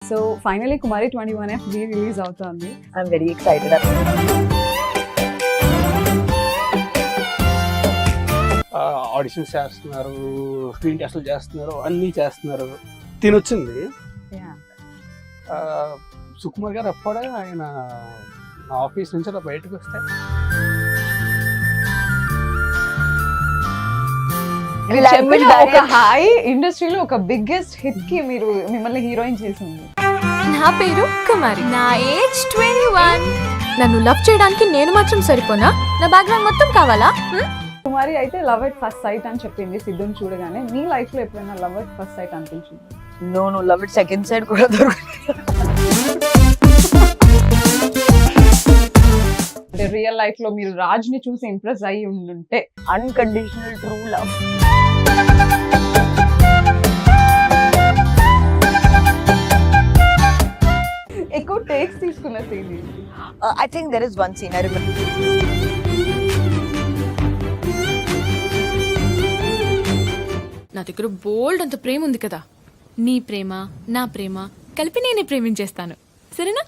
So finally కుమారి 21F release అవుతుంది. I'm very excited. Auditions చేస్తున్నారు, screen టెస్ట్లు చేస్తున్నారు, అన్నీ చేస్తున్నారు. తినొచ్చింది. సుకుమార్ గారు అప్పుడే ఆయన ఆఫీస్ నుంచి అలా బయటకు వస్తే ఒక హై ఇండస్ట్రీలో ఒక బిగ్గెస్ట్ హిట్ కి మీరు మిమ్మల్ని హీరోయిన్ చేసింది. నా పేరు కుమారి, నా ఏజ్ 21. నన్ను లవ్ చేయడానికి నేను మాత్రం సరిపోనా? నా బ్యాక్గ్రౌండ్ మొత్తం కావాలా? కుమారి అయితే లవ్ ఎట్ ఫస్ట్ సైట్ అని చెప్పింది సిద్ధుని చూడగానే. మీ లైఫ్ లో ఎప్పుడైనా లవ్ ఎట్ ఫస్ట్ సైట్ అనిపించింది? No love at second sight కూడా దొరుకుతుంది. అంటే రియల్ లైఫ్ లో మీరు రాజ్ ని చూసి ఇంప్రెస్ అయ్యి ఉండుంటే అన్కండిషనల్ ట్రూ లవ్. ఎక్కువ టేక్స్ తీసుకున్న scene I think there is one scene I remember. నా దగ్గర బోల్డ్ అంత ప్రేమ ఉంది కదా. నీ ప్రేమ నా ప్రేమ కలిపి నేనే ప్రేమించేస్తాను, సరేనా?